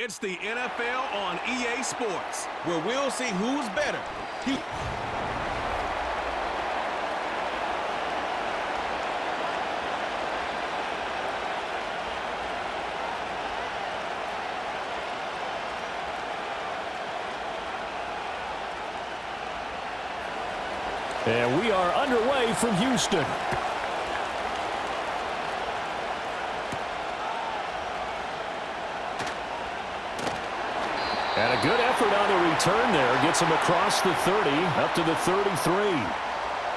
It's the NFL on EA Sports, where we'll see who's better. And we are underway from Houston. And a good effort on the return there. Gets him across the 30, up to the 33.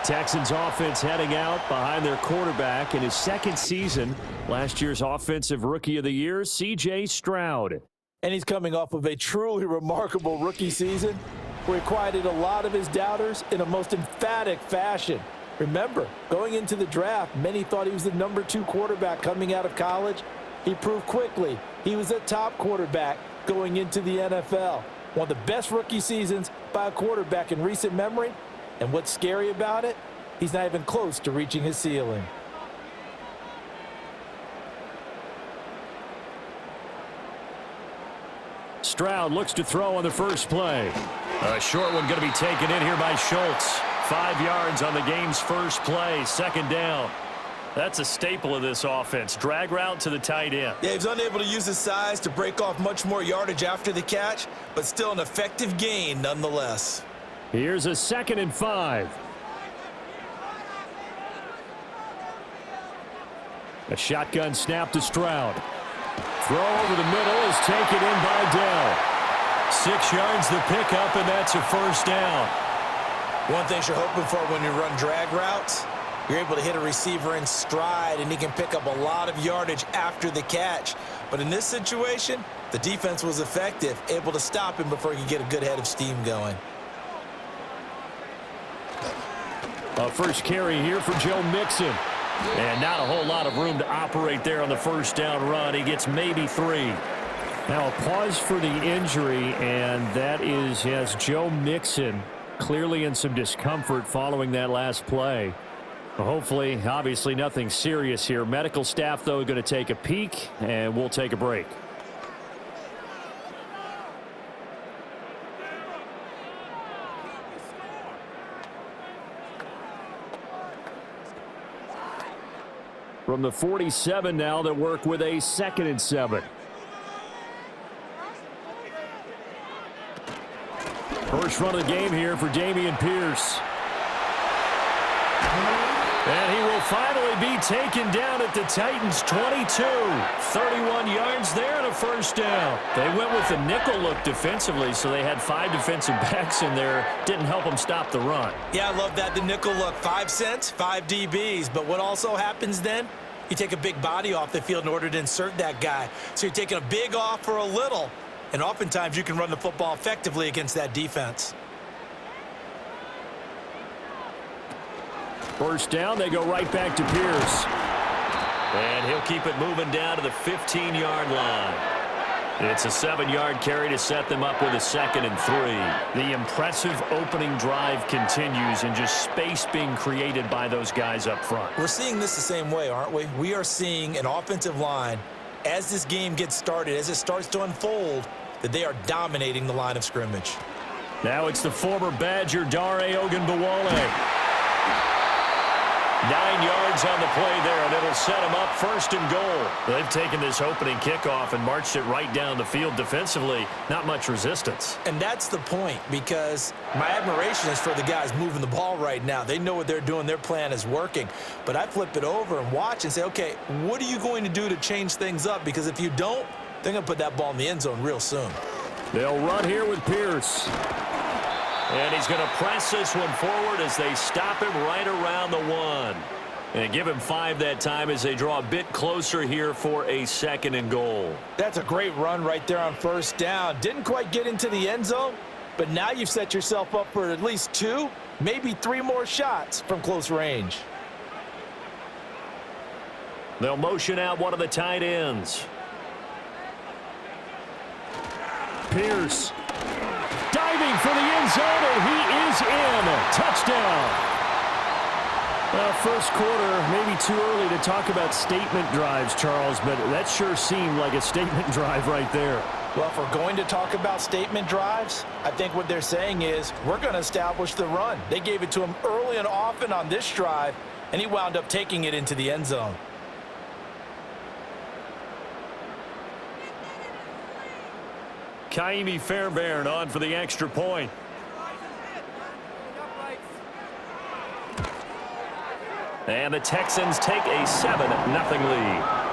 Texans offense heading out behind their quarterback in his second season. Last year's Offensive Rookie of the Year, C.J. Stroud. And he's coming off of a truly remarkable rookie season where he quieted a lot of his doubters in a most emphatic fashion. Remember, going into the draft, many thought he was the number 2 quarterback coming out of college. He proved quickly he was a top quarterback going into the NFL. One of the best rookie seasons by a quarterback in recent memory. And what's scary about it? He's not even close to reaching his ceiling. Stroud looks to throw on the first play. A short one going to be taken in here by Schultz. 5 yards on the game's first play, second down. That's a staple of this offense. Drag route to the tight end. Yeah, he's unable to use his size to break off much more yardage after the catch, but still an effective gain nonetheless. Here's a 2nd and 5. A shotgun snap to Stroud. Throw over the middle is taken in by Dell. 6 yards the pickup, and that's a first down. One thing you're hoping for when you run drag routes, you're able to hit a receiver in stride, and he can pick up a lot of yardage after the catch. But in this situation, the defense was effective, able to stop him before he could get a good head of steam going. A first carry here for Joe Mixon. And not a whole lot of room to operate there on the first down run. He gets maybe 3. Now a pause for the injury, and that is, yes, Joe Mixon clearly in some discomfort following that last play. Hopefully, obviously nothing serious here. Medical staff, though, going to take a peek, and we'll take a break. From the 47 now, they work with a 2nd and 7. First run of the game here for Dameon Pierce. And he will finally be taken down at the Titans' 22. 31 yards there and a first down. They went with the nickel look defensively, so they had 5 defensive backs in there. Didn't help them stop the run. Yeah, I love that, the nickel look. 5 cents, 5 DBs. But what also happens then? You take a big body off the field in order to insert that guy. So you're taking a big off for a little. And oftentimes you can run the football effectively against that defense. First down, they go right back to Pierce. And he'll keep it moving down to the 15-yard line. It's a 7-yard carry to set them up with a 2nd and 3. The impressive opening drive continues, and just space being created by those guys up front. We're seeing this the same way, aren't we? We are seeing an offensive line, as this game gets started, as it starts to unfold, that they are dominating the line of scrimmage. Now it's the former Badger, Dare Ogunbowale. 9 yards on the play there, and it'll set them up 1st and goal. They've taken this opening kickoff and marched it right down the field defensively. Not much resistance. And that's the point, because my admiration is for the guys moving the ball right now. They know what they're doing. Their plan is working. But I flip it over and watch and say, okay, what are you going to do to change things up? Because if you don't, they're going to put that ball in the end zone real soon. They'll run here with Pierce. And he's going to press this one forward as they stop him right around the 1. And give him 5 that time as they draw a bit closer here for a 2nd and goal. That's a great run right there on first down. Didn't quite get into the end zone, but now you've set yourself up for at least 2, maybe 3 more shots from close range. They'll motion out one of the tight ends. Pierce. Diving for the end zone, and he is in. Touchdown. Well, first quarter, maybe too early to talk about statement drives, Charles, but that sure seemed like a statement drive right there. Well, if we're going to talk about statement drives, I think what they're saying is we're going to establish the run. They gave it to him early and often on this drive, and he wound up taking it into the end zone. Kaimi Fairbairn on for the extra point. And the Texans take a 7-0 lead.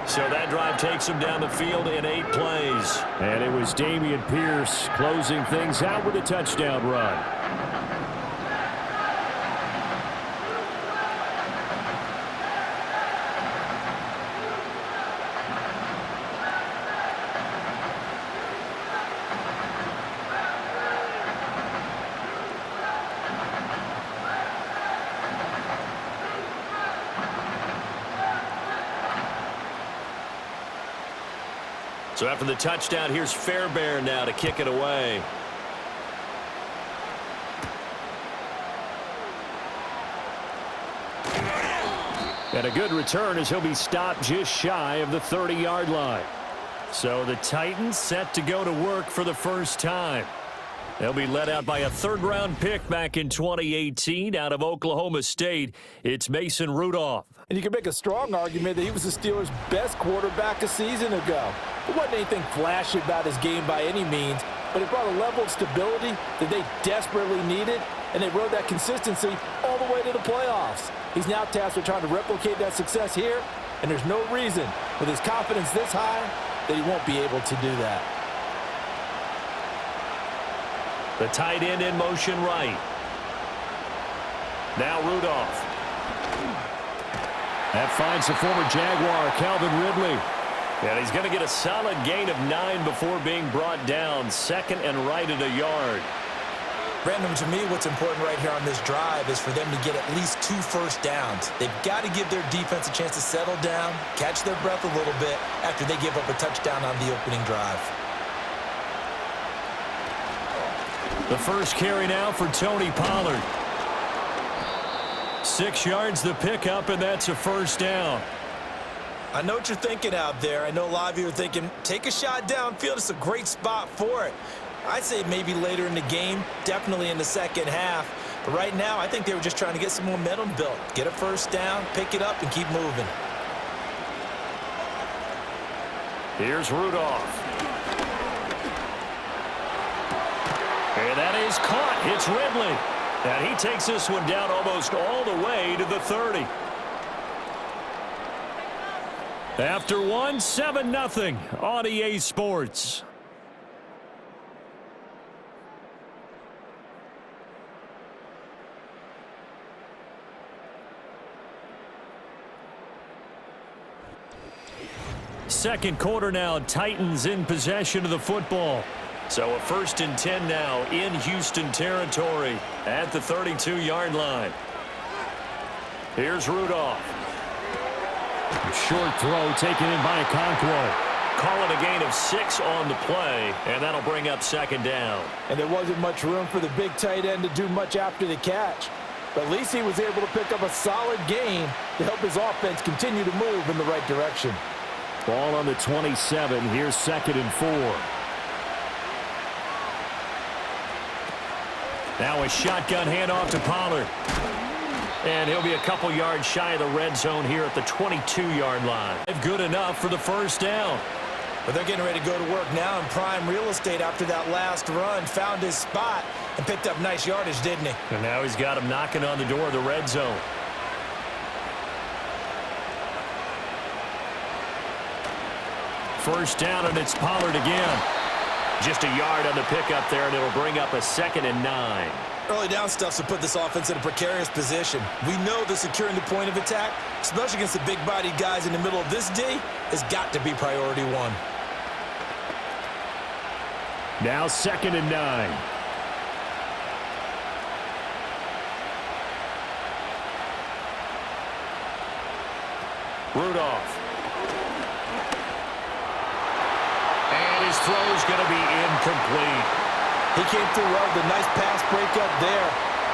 So that drive takes them down the field in 8 plays. And it was Dameon Pierce closing things out with a touchdown run. So after the touchdown, here's Fairbairn now to kick it away. And a good return as he'll be stopped just shy of the 30-yard line. So the Titans set to go to work for the first time. They'll be led out by a third-round pick back in 2018 out of Oklahoma State. It's Mason Rudolph. And you can make a strong argument that he was the Steelers' best quarterback a season ago. There wasn't anything flashy about his game by any means, but it brought a level of stability that they desperately needed, and they rode that consistency all the way to the playoffs. He's now tasked with trying to replicate that success here, and there's no reason, with his confidence this high, that he won't be able to do that. The tight end in motion right. Now Rudolph. That finds the former Jaguar, Calvin Ridley. And he's going to get a solid gain of 9 before being brought down. Second and right at a yard. Brandon, to me, what's important right here on this drive is for them to get at least 2 first downs. They've got to give their defense a chance to settle down, catch their breath a little bit after they give up a touchdown on the opening drive. The first carry now for Tony Pollard. 6 yards the pickup, and that's a first down. I know what you're thinking out there. I know a lot of you are thinking, take a shot downfield. It's a great spot for it. I'd say maybe later in the game, definitely in the second half. But right now, I think they were just trying to get some momentum built. Get a first down, pick it up, and keep moving. Here's Rudolph. And that is caught. It's Ridley. And he takes this one down almost all the way to the 30. After one, 7-0 on EA Sports. Second quarter now, Titans in possession of the football. So a 1st and 10 now in Houston territory at the 32-yard line. Here's Rudolph. Short throw taken in by Okonkwo. Call it a gain of 6 on the play, and that'll bring up second down. And there wasn't much room for the big tight end to do much after the catch. But at least he was able to pick up a solid gain to help his offense continue to move in the right direction. Ball on the 27. Here's 2nd and 4. Now a shotgun handoff to Pollard. And he'll be a couple yards shy of the red zone here at the 22-yard line. Good enough for the first down. But they're getting ready to go to work now in prime real estate after that last run. Found his spot and picked up nice yardage, didn't he? And now he's got him knocking on the door of the red zone. First down, and it's Pollard again. Just a yard on the pickup there, and it'll bring up a 2nd and 9. Early down stuff to put this offense in a precarious position. We know that securing the point of attack, especially against the big-bodied guys in the middle of this D, has got to be priority 1. Now 2nd and 9. Rudolph. And his throw is going to be incomplete. He came through well with a nice pass breakup there.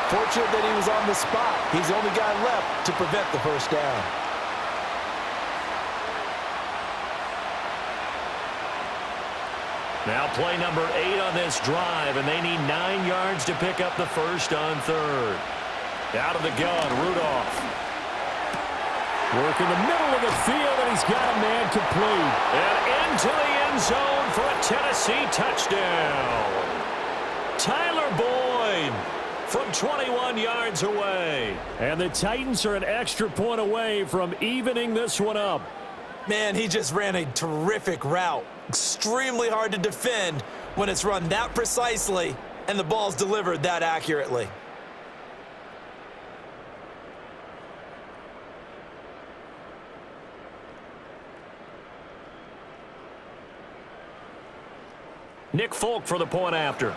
Fortunate that he was on the spot. He's the only guy left to prevent the first down. Now play number 8 on this drive, and they need 9 yards to pick up the first on third. Out of the gun, Rudolph. Work in the middle of the field, and he's got a man complete. And into the end zone for a Tennessee touchdown. Tyler Boyd from 21 yards away. And the Titans are an extra point away from evening this one up. Man, he just ran a terrific route. Extremely hard to defend when it's run that precisely and the ball's delivered that accurately. Nick Folk for the point after.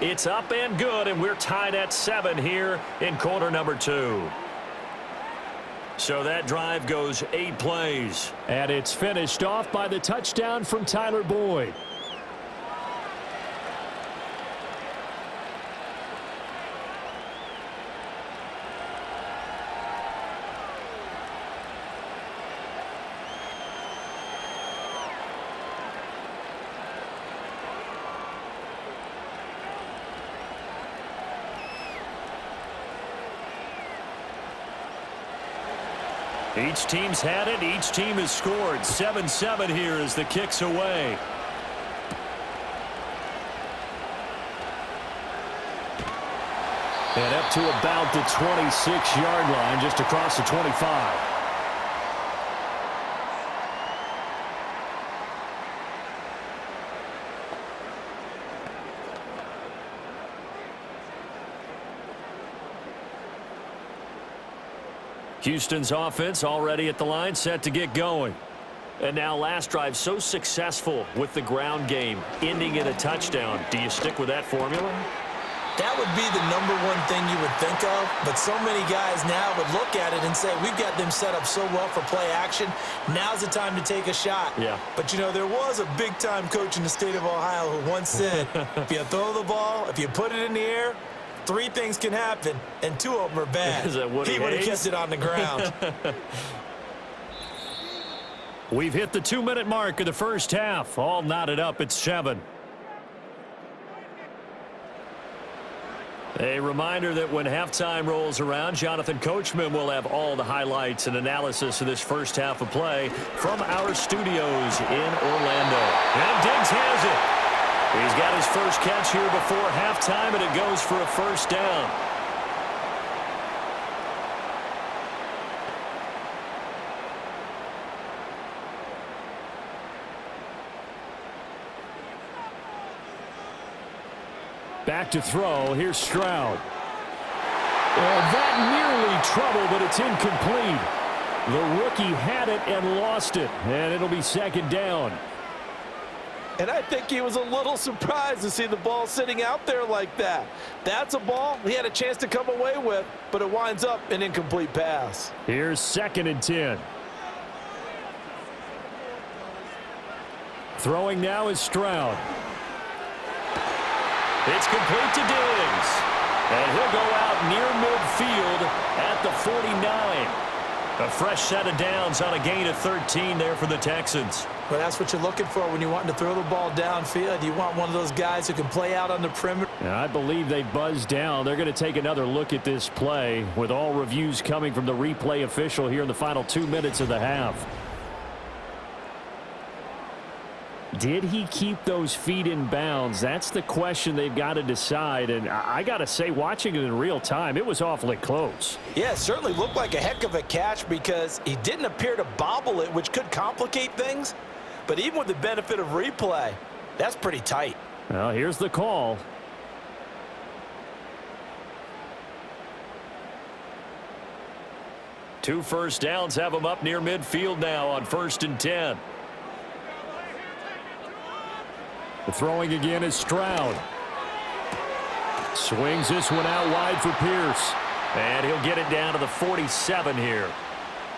It's up and good, and we're tied at 7 here in quarter number 2. So that drive goes 8 plays. And it's finished off by the touchdown from Tyler Boyd. Each team's had it. Each team has scored. 7-7 here as the kick's away. And up to about the 26-yard line, just across the 25. Houston's offense already at the line, set to get going. And now last drive so successful with the ground game, ending in a touchdown. Do you stick with that formula? That would be the number one thing you would think of, but so many guys now would look at it and say, we've got them set up so well for play action. Now's the time to take a shot. Yeah. But, you know, there was a big-time coach in the state of Ohio who once said, if you throw the ball, if you put it in the air, 3 things can happen, and 2 of them are bad. Is that Woody He would have Hayes? kept it on the ground. We've hit the 2-minute mark of the first half. All knotted up at 7. A reminder that when halftime rolls around, Jonathan Coachman will have all the highlights and analysis of this first half of play from our studios in Orlando. And Diggs has it. He's got his first catch here before halftime, and it goes for a first down. Back to throw. Here's Stroud. And that nearly trouble, but it's incomplete. The rookie had it and lost it, and it'll be second down. And I think he was a little surprised to see the ball sitting out there like that. That's a ball he had a chance to come away with, but it winds up an incomplete pass. Here's 2nd and 10. Throwing now is Stroud. It's complete to Diggs. And he'll go out near midfield at the 49. A fresh set of downs on a gain of 13 there for the Texans. Well, that's what you're looking for when you're wanting to throw the ball downfield. You want one of those guys who can play out on the perimeter. And I believe they buzzed down. They're going to take another look at this play with all reviews coming from the replay official here in the final 2 minutes of the half. Did he keep those feet in bounds? That's the question they've got to decide. And I got to say, watching it in real time, it was awfully close. Yeah, it certainly looked like a heck of a catch because he didn't appear to bobble it, which could complicate things. But even with the benefit of replay, that's pretty tight. Well, here's the call. Two first downs have him up near midfield now on 1st and 10. The throwing again is Stroud. Swings this one out wide for Pierce. And he'll get it down to the 47 here.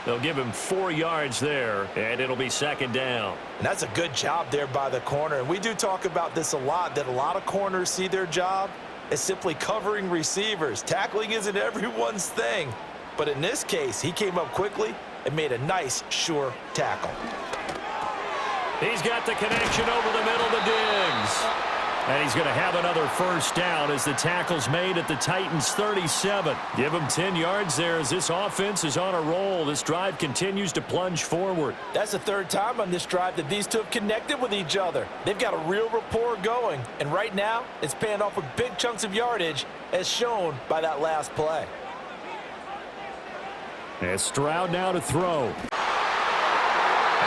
They'll give him 4 yards there, and it'll be second down. And that's a good job there by the corner. And we do talk about this a lot, that a lot of corners see their job as simply covering receivers. Tackling isn't everyone's thing. But in this case, he came up quickly and made a nice, sure tackle. He's got the connection over the middle to Diggs. And he's going to have another first down as the tackle's made at the Titans' 37. Give him 10 yards there as this offense is on a roll. This drive continues to plunge forward. That's the third time on this drive that these two have connected with each other. They've got a real rapport going. And right now, it's paying off with big chunks of yardage as shown by that last play. And Stroud now to throw.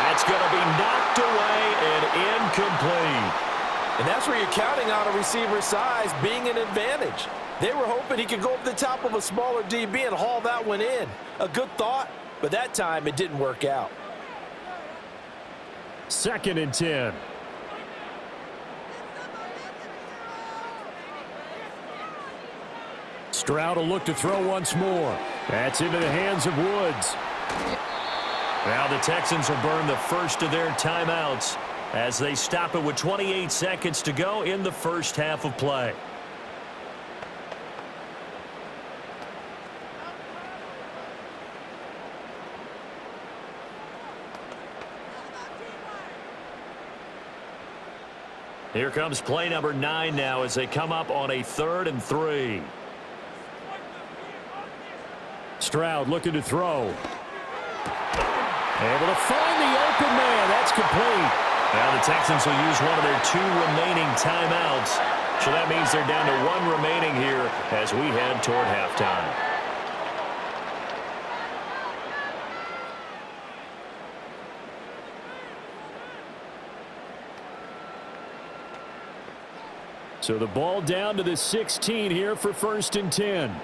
That's going to be knocked away and incomplete. And that's where you're counting on a receiver's size being an advantage. They were hoping he could go over the top of a smaller DB and haul that one in. A good thought, but that time it didn't work out. 2nd and 10. Stroud will look to throw once more. That's into the hands of Woods. Now the Texans will burn the first of their timeouts as they stop it with 28 seconds to go in the first half of play. Here comes play number 9 now as they come up on a 3rd and 3. Stroud looking to throw. Able to find the open man. That's complete. Now the Texans will use one of their 2 remaining timeouts. So that means they're down to 1 remaining here as we head toward halftime. So the ball down to the 16 here for 1st and 10.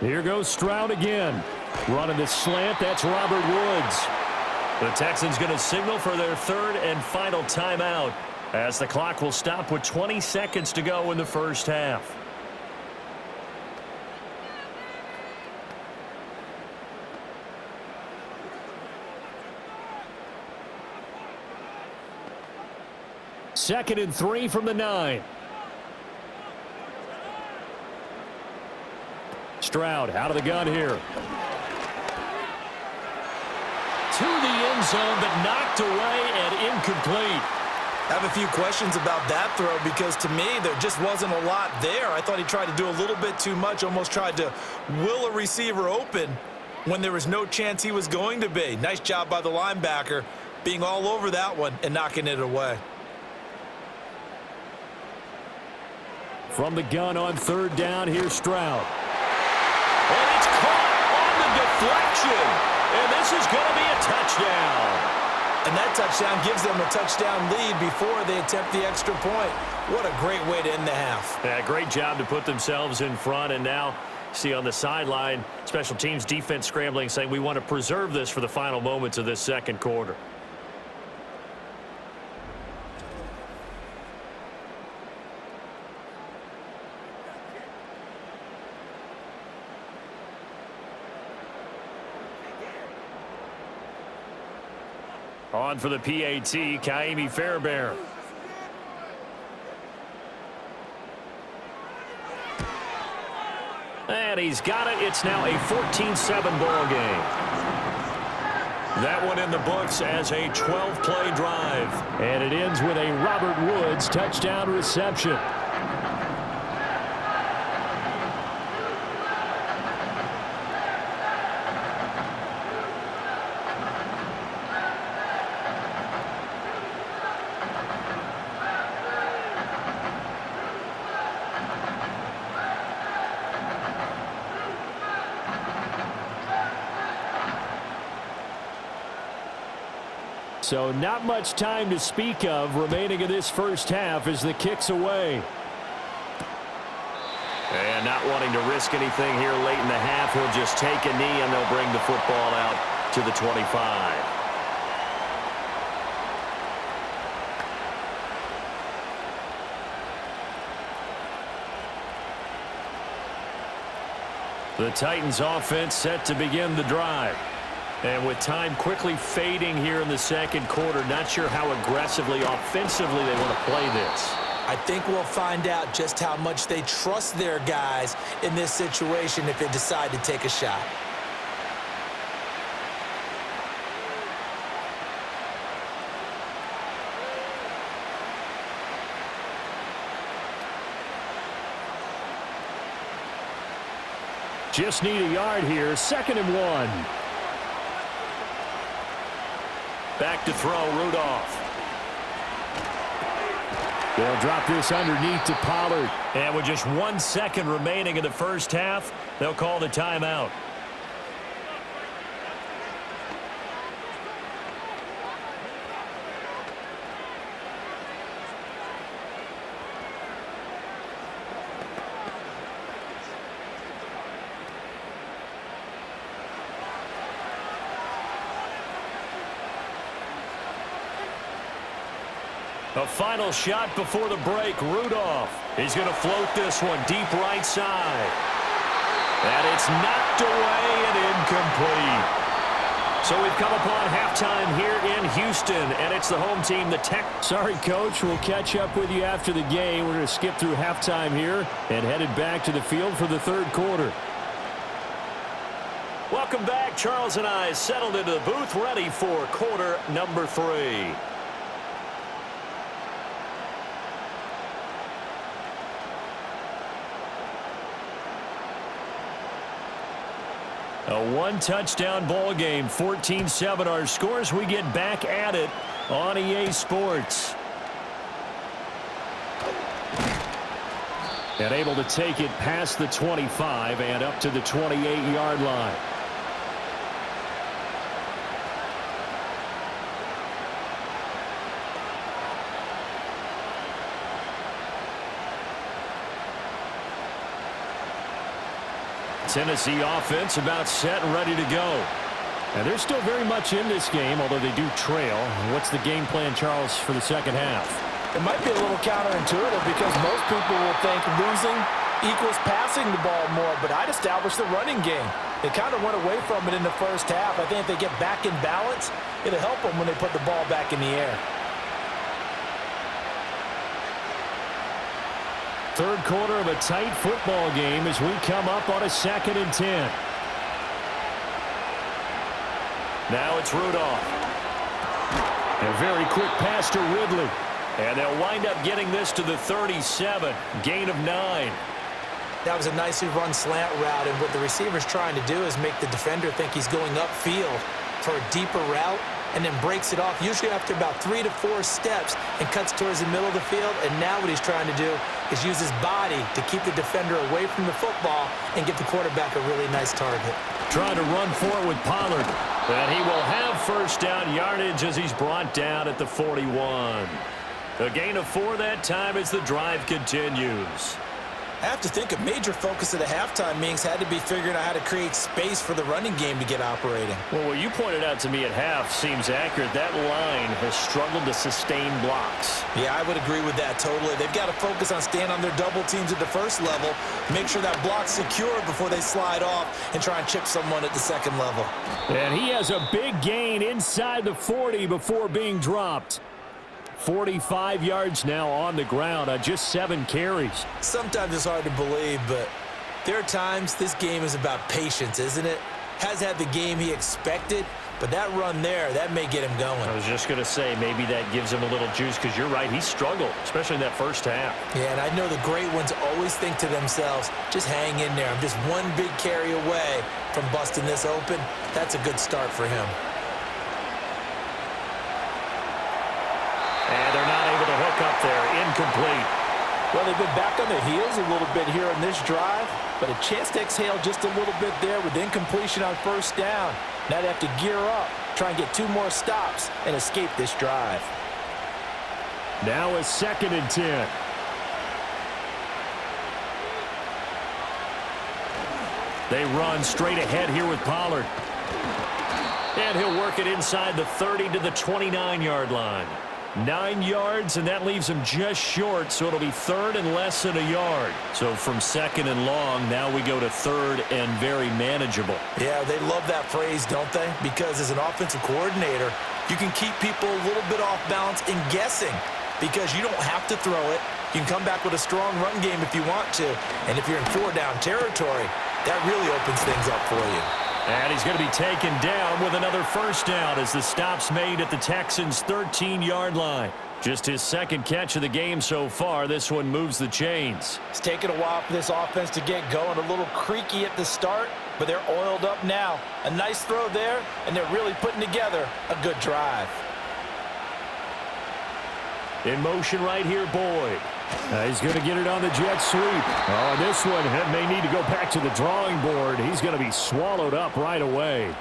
Here goes Stroud again. Running the slant, that's Robert Woods. The Texans going to signal for their 3rd and final timeout as the clock will stop with 20 seconds to go in the first half. Second and 3 from the 9. Stroud out of the gun here. To the end zone, but knocked away and incomplete. I have a few questions about that throw because to me there just wasn't a lot there. I thought he tried to do a little bit too much, almost tried to will a receiver open when there was no chance he was going to be. Nice job by the linebacker being all over that one and knocking it away. From the gun on 3rd down, here's Stroud. And it's caught on the deflection. And this is going to be a touchdown. And that touchdown gives them a touchdown lead before they attempt the extra point. What a great way to end the half. Yeah, great job to put themselves in front. And now, see on the sideline, special teams defense scrambling, saying we want to preserve this for the final moments of this 2nd quarter. On for the PAT, Kaimi Fairbairn. And he's got it. It's now a 14-7 ball game. That one in the books as a 12-play drive. And it ends with a Robert Woods touchdown reception. So not much time to speak of remaining in this first half as the kick's away. And not wanting to risk anything here late in the half, he'll just take a knee and they'll bring the football out to the 25. The Titans offense set to begin the drive. And with time quickly fading here in the 2nd quarter, not sure how aggressively, offensively they want to play this. I think we'll find out just how much they trust their guys in this situation if they decide to take a shot. Just need a yard here. 2nd and 1. Back to throw, Rudolph. They'll drop this underneath to Pollard. And with just 1 second remaining in the first half, they'll call the timeout. A final shot before the break. Rudolph. He's going to float this one deep right side. And it's knocked away and incomplete. So we've come upon halftime here in Houston, and it's the home team, the Texans. Sorry, Coach. We'll catch up with you after the game. We're going to skip through halftime here and headed back to the field for the 3rd quarter. Welcome back. Charles and I settled into the booth ready for quarter number 3. A 1-touchdown ball game, 14-7 our scores. We get back at it on EA Sports. And able to take it past the 25 and up to the 28-yard line. Tennessee offense about set and ready to go. And they're still very much in this game, although they do trail. What's the game plan, Charles, for the second half? It might be a little counterintuitive because most people will think losing equals passing the ball more, but I'd establish the running game. They kind of went away from it in the first half. I think if they get back in balance, it'll help them when they put the ball back in the air. Third quarter of a tight football game as we come up on a 2nd and 10. Now it's Rudolph. A very quick pass to Ridley. And they'll wind up getting this to the 37. Gain of 9. That was a nicely run slant route, and what the receiver's trying to do is make the defender think he's going upfield for a deeper route, and then breaks it off, usually after about 3 to 4 steps, and cuts towards the middle of the field. And now what he's trying to do is use his body to keep the defender away from the football and get the quarterback a really nice target. Trying to run for it with Pollard. And he will have first down yardage as he's brought down at the 41. A gain of 4 that time as the drive continues. I have to think a major focus of the halftime meetings had to be figuring out how to create space for the running game to get operating. Well, what you pointed out to me at half seems accurate. That line has struggled to sustain blocks. Yeah, I would agree with that totally. They've got to focus on staying on their double teams at the first level, make sure that block's secure before they slide off and try and chip someone at the second level. And he has a big gain inside the 40 before being dropped. 45 yards now on the ground on just 7 carries. Sometimes it's hard to believe, but there are times this game is about patience, isn't it? Has had the game he expected, but that run there, that may get him going. I was just going to say, maybe that gives him a little juice, because you're right, he struggled, especially in that first half. Yeah, and I know the great ones always think to themselves, just hang in there. I'm just one big carry away from busting this open. That's a good start for him. And they're not able to hook up there. Incomplete. Well, they've been back on their heels a little bit here on this drive, but a chance to exhale just a little bit there with incompletion on first down. Now they have to gear up, try and get 2 more stops, and escape this drive. Now a 2nd and 10. They run straight ahead here with Pollard. And he'll work it inside the 30 to the 29-yard line. 9 yards, and that leaves him just short, so it'll be 3rd and less than a yard. So from 2nd and long, now we go to 3rd and very manageable. Yeah, they love that phrase, don't they? Because as an offensive coordinator, you can keep people a little bit off balance and guessing, because you don't have to throw it. You can come back with a strong run game if you want to. And if you're in 4-down territory, that really opens things up for you. And he's going to be taken down with another first down as the stop's made at the Texans' 13-yard line. Just his second catch of the game so far. This one moves the chains. It's taken a while for this offense to get going. A little creaky at the start, but they're oiled up now. A nice throw there, and they're really putting together a good drive. In motion right here, Boyd. He's going to get it on the jet sweep. Oh, this one may need to go back to the drawing board. He's going to be swallowed up right away.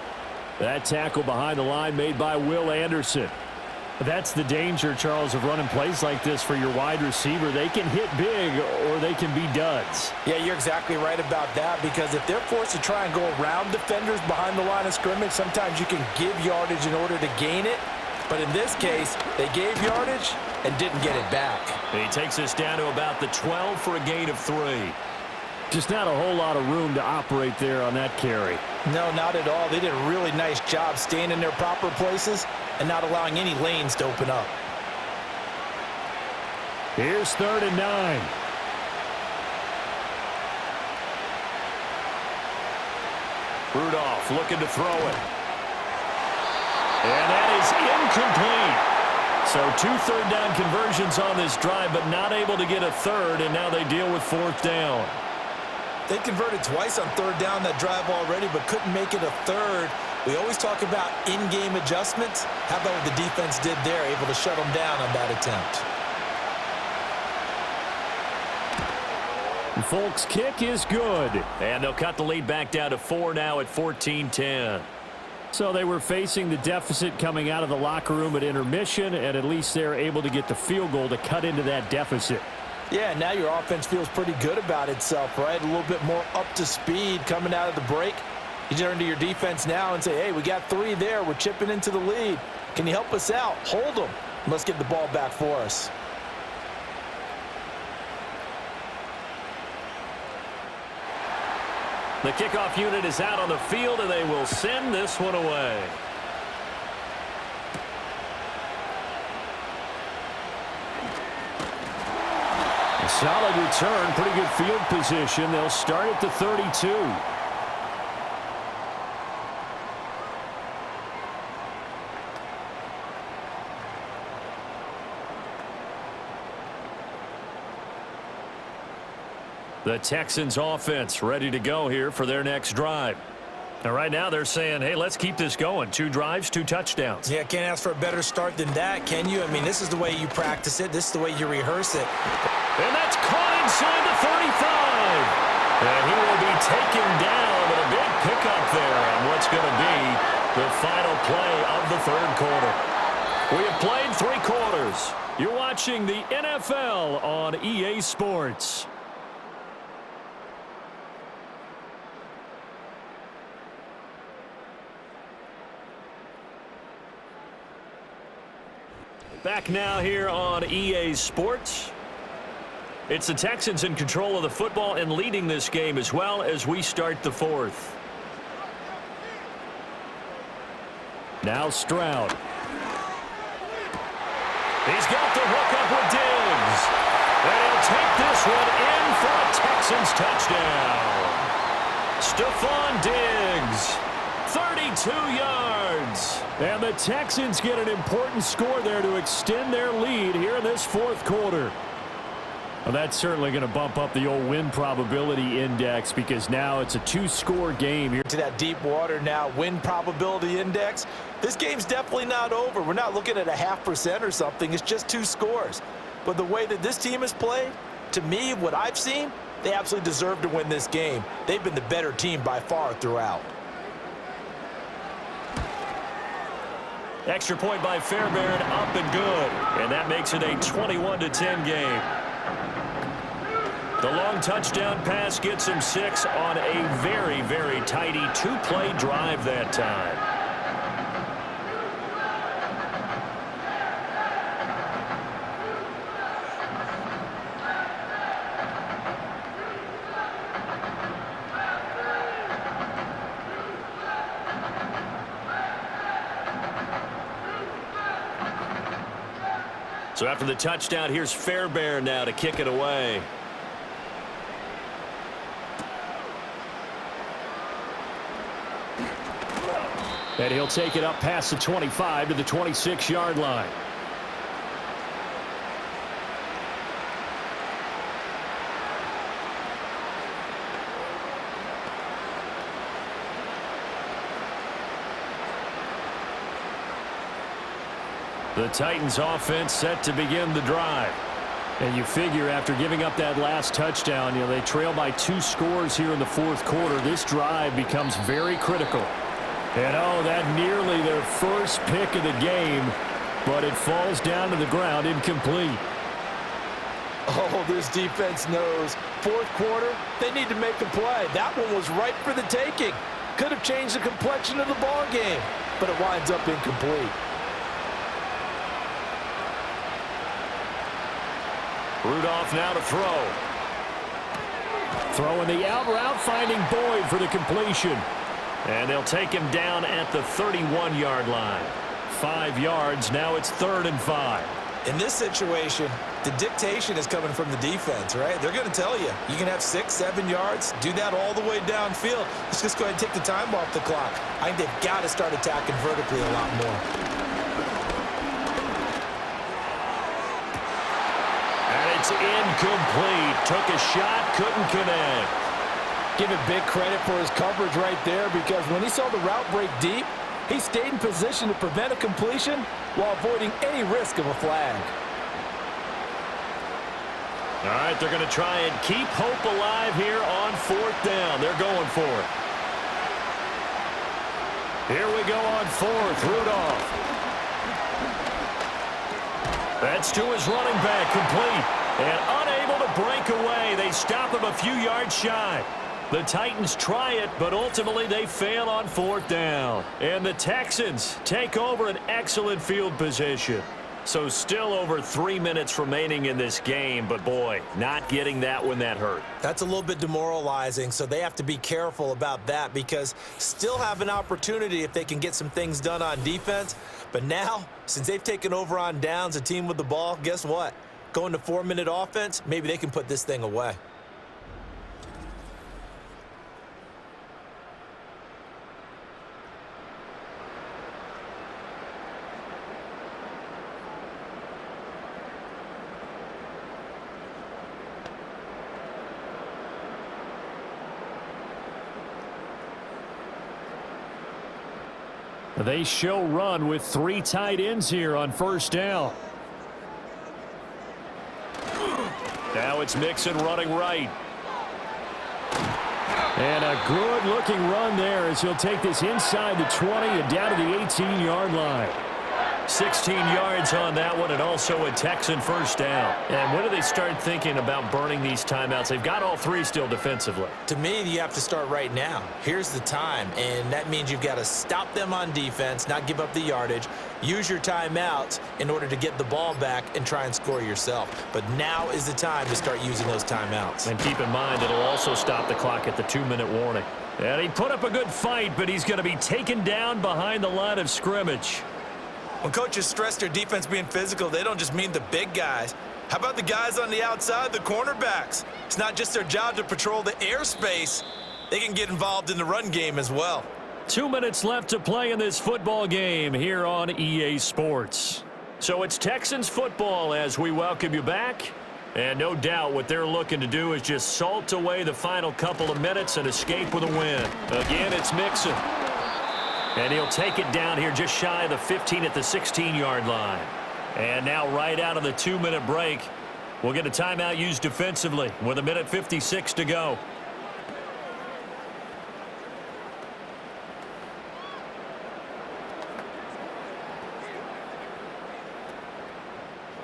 That tackle behind the line made by Will Anderson. That's the danger, Charles, of running plays like this for your wide receiver. They can hit big or they can be duds. Yeah, you're exactly right about that, because if they're forced to try and go around defenders behind the line of scrimmage, sometimes you can give yardage in order to gain it. But in this case, they gave yardage and didn't get it back. He takes us down to about the 12 for a gain of 3. Just not a whole lot of room to operate there on that carry. No, not at all. They did a really nice job staying in their proper places and not allowing any lanes to open up. Here's 3rd and 9. Rudolph looking to throw it. And that is incomplete. So 2 third-down conversions on this drive, but not able to get a third, and now they deal with 4th down. They converted twice on 3rd down that drive already, but couldn't make it a third. We always talk about in-game adjustments. How about what the defense did there, able to shut them down on that attempt? Folk's kick is good. And they'll cut the lead back down to 4 now at 14-10. So they were facing the deficit coming out of the locker room at intermission, and at least they're able to get the field goal to cut into that deficit. Yeah, now your offense feels pretty good about itself, right? A little bit more up to speed coming out of the break. You turn to your defense now and say, hey, we got 3 there. We're chipping into the lead. Can you help us out? Hold them. Let's get the ball back for us. The kickoff unit is out on the field, and they will send this one away. A solid return, pretty good field position. They'll start at the 32. The Texans offense ready to go here for their next drive. And right now they're saying, hey, let's keep this going. 2 drives, 2 touchdowns. Yeah, can't ask for a better start than that, can you? I mean, this is the way you practice it. This is the way you rehearse it. And that's caught inside the 35. And he will be taken down with a big pickup there on what's going to be the final play of the 3rd quarter. We have played 3 quarters. You're watching the NFL on EA Sports. Back now here on EA Sports. It's the Texans in control of the football and leading this game as well as we start the 4th. Now Stroud. He's got the hook up with Diggs. And he'll take this one in for a Texans touchdown. Stephon Diggs. 32 yards. And the Texans get an important score there to extend their lead here in this 4th quarter. Well, that's certainly going to bump up the old win probability index, because now it's a 2-score game here. To that deep water now, win probability index. This game's definitely not over. We're not looking at a 0.5% or something. It's just 2 scores. But the way that this team has played, to me, what I've seen, they absolutely deserve to win this game. They've been the better team by far throughout. Extra point by Fairbairn, up and good. And that makes it a 21-10 game. The long touchdown pass gets him 6 on a very, very tidy 2-play drive that time. So after the touchdown, here's Fairbairn now to kick it away. And he'll take it up past the 25 to the 26-yard line. The Titans offense set to begin the drive. And you figure after giving up that last touchdown, they trail by 2 scores here in the fourth quarter. This drive becomes very critical. And that nearly their first pick of the game, but it falls down to the ground incomplete. Oh, this defense knows. Fourth quarter, they need to make a play. That one was ripe for the taking. Could have changed the complexion of the ball game, but it winds up incomplete. Rudolph now to throw. Throwing the out route, finding Boyd for the completion. And they'll take him down at the 31-yard line. 5 yards, now it's 3rd and 5. In this situation, the dictation is coming from the defense, right? They're going to tell you, you can have 6, 7 yards, do that all the way downfield. Let's just go ahead and take the time off the clock. I think they've got to start attacking vertically a lot more. It's incomplete. Took a shot, couldn't connect. Give it big credit for his coverage right there, because when he saw the route break deep, he stayed in position to prevent a completion while avoiding any risk of a flag. All right, they're going to try and keep hope alive here on 4th down. They're going for it. Here we go on 4th. Rudolph. That's to his running back, complete. And unable to break away. They stop him a few yards shy. The Titans try it, but ultimately they fail on 4th down. And the Texans take over an excellent field position. So still over 3 minutes remaining in this game, but boy, not getting that when that hurt. That's a little bit demoralizing, so they have to be careful about that, because still have an opportunity if they can get some things done on defense. But now, since they've taken over on downs, a team with the ball, guess what? Going to 4-minute offense, maybe they can put this thing away. They show run with 3 tight ends here on 1st down. Now it's Mixon running right. And a good-looking run there as he'll take this inside the 20 and down to the 18-yard line. 16 yards on that one, and also a Texan 1st down. And when do they start thinking about burning these timeouts? They've got all 3 still defensively. To me, you have to start right now. Here's the time, and that means you've got to stop them on defense, not give up the yardage, use your timeouts in order to get the ball back and try and score yourself. But now is the time to start using those timeouts. And keep in mind, it'll also stop the clock at the 2-minute warning. And he put up a good fight, but he's going to be taken down behind the line of scrimmage. When coaches stress their defense being physical, they don't just mean the big guys. How about the guys on the outside, the cornerbacks? It's not just their job to patrol the airspace. They can get involved in the run game as well. 2 minutes left to play in this football game here on EA Sports. So it's Texans football as we welcome you back. And no doubt what they're looking to do is just salt away the final couple of minutes and escape with a win. Again, it's Mixon. And he'll take it down here just shy of the 15 at the 16-yard line. And now right out of the 2-minute break, we'll get a timeout used defensively with 1:56 to go.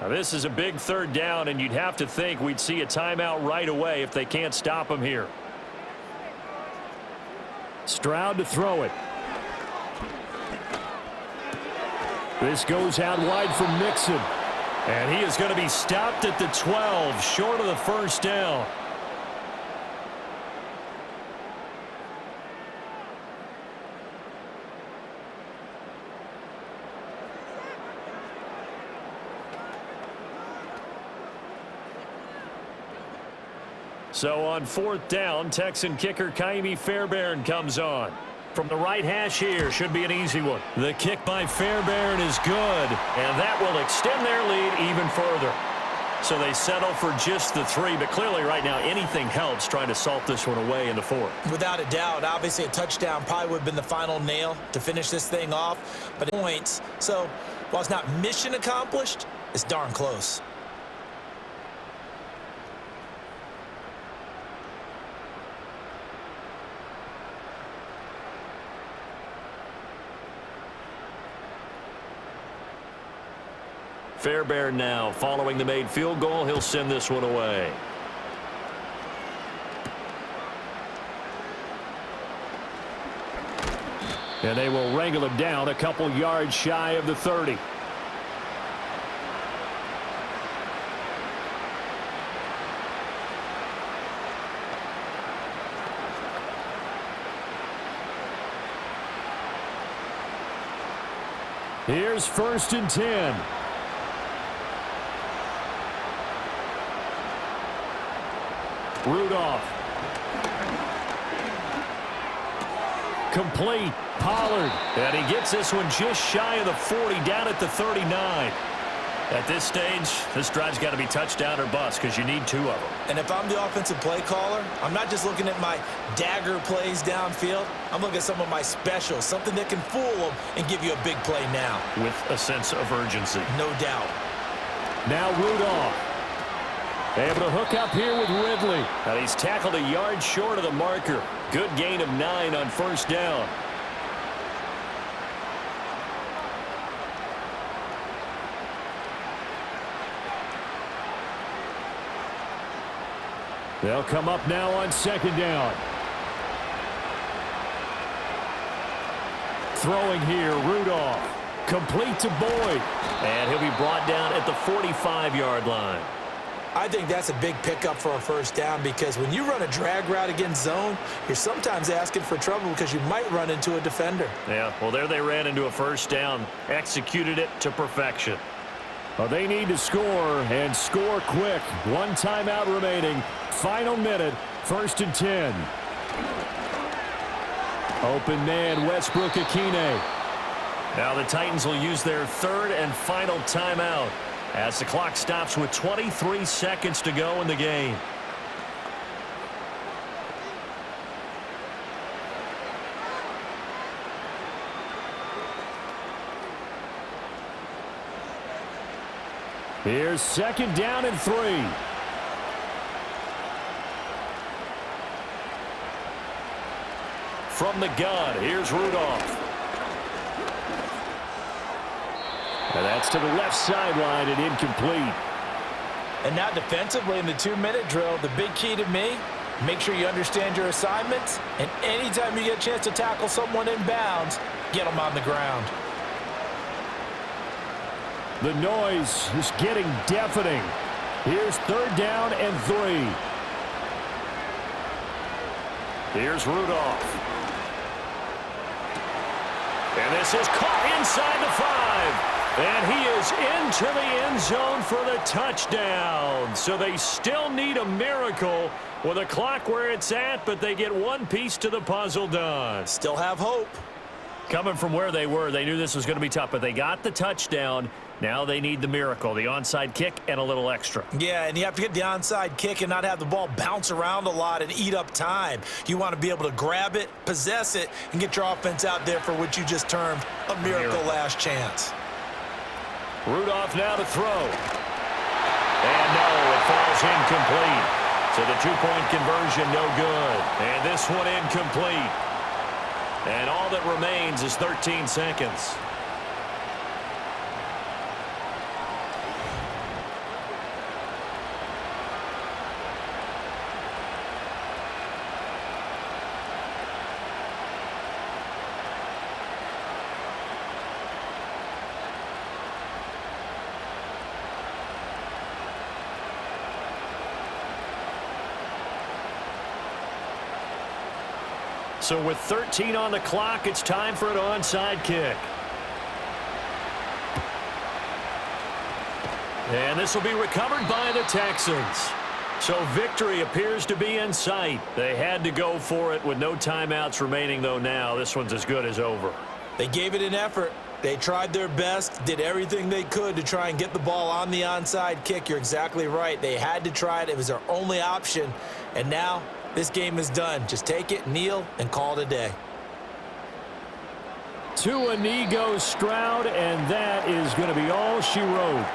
Now this is a big 3rd down, and you'd have to think we'd see a timeout right away if they can't stop him here. Stroud to throw it. This goes out wide for Mixon. And he is going to be stopped at the 12, short of the 1st down. So on 4th down, Texan kicker Kaimi Fairbairn comes on. From the right hash here, should be an easy one. The kick by Fairbairn is good, and that will extend their lead even further. So they settle for just the 3, but clearly right now anything helps trying to salt this one away in the 4th. Without a doubt, obviously a touchdown probably would have been the final nail to finish this thing off, but points. So while it's not mission accomplished, it's darn close. Fairbairn now following the made field goal. He'll send this one away. And they will wrangle him down a couple yards shy of the 30. Here's 1st and 10. Rudolph. Complete. Pollard. And he gets this one just shy of the 40, down at the 39. At this stage, this drive's got to be touchdown or bust because you need 2 of them. And if I'm the offensive play caller, I'm not just looking at my dagger plays downfield. I'm looking at some of my specials, something that can fool them and give you a big play now. With a sense of urgency. No doubt. Now Rudolph. Able to hook up here with Ridley. And he's tackled a yard short of the marker. Good gain of 9 on 1st down. They'll come up now on 2nd down. Throwing here, Rudolph. Complete to Boyd. And he'll be brought down at the 45-yard line. I think that's a big pickup for a 1st down because when you run a drag route against zone, you're sometimes asking for trouble because you might run into a defender. Yeah, well, there they ran into a 1st down. Executed it to perfection. Well, they need to score and score quick. 1 timeout remaining. Final minute, 1st and 10. Open man, Westbrook-Akine. Now the Titans will use their 3rd and final timeout as the clock stops with 23 seconds to go in the game. Here's 2nd down and 3. From the gun, here's Rudolph. And that's to the left sideline and incomplete. And now defensively in the 2-minute drill, the big key to me, make sure you understand your assignments, and anytime you get a chance to tackle someone in bounds, get them on the ground. The noise is getting deafening. Here's 3rd down and 3. Here's Rudolph. And this is caught inside the 5. And he is into the end zone for the touchdown. So they still need a miracle with a clock where it's at, but they get one piece to the puzzle done. Still have hope. Coming from where they were, they knew this was going to be tough, but they got the touchdown. Now they need the miracle, the onside kick and a little extra. Yeah, and you have to get the onside kick and not have the ball bounce around a lot and eat up time. You want to be able to grab it, possess it, and get your offense out there for what you just termed a miracle last chance. Rudolph now to throw. And no, it falls incomplete. So the 2-point conversion no good. And this one incomplete. And all that remains is 13 seconds. So with 13 on the clock, it's time for an onside kick. And this will be recovered by the Texans. So victory appears to be in sight. They had to go for it with no timeouts remaining, though. Now this one's as good as over. They gave it an effort. They tried their best, did everything they could to try and get the ball on the onside kick. You're exactly right. They had to try it. It was their only option. And now this game is done. Just take it, kneel, and call it a day. To a knee goes Stroud, and that is going to be all she wrote.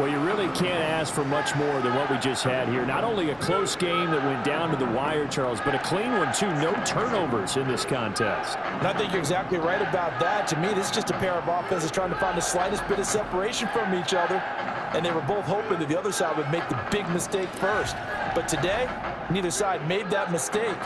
Well, you really can't ask for much more than what we just had here. Not only a close game that went down to the wire, Charles, but a clean one, too. No turnovers in this contest. And I think you're exactly right about that. To me, this is just a pair of offenses trying to find the slightest bit of separation from each other, and they were both hoping that the other side would make the big mistake first. But today, neither side made that mistake.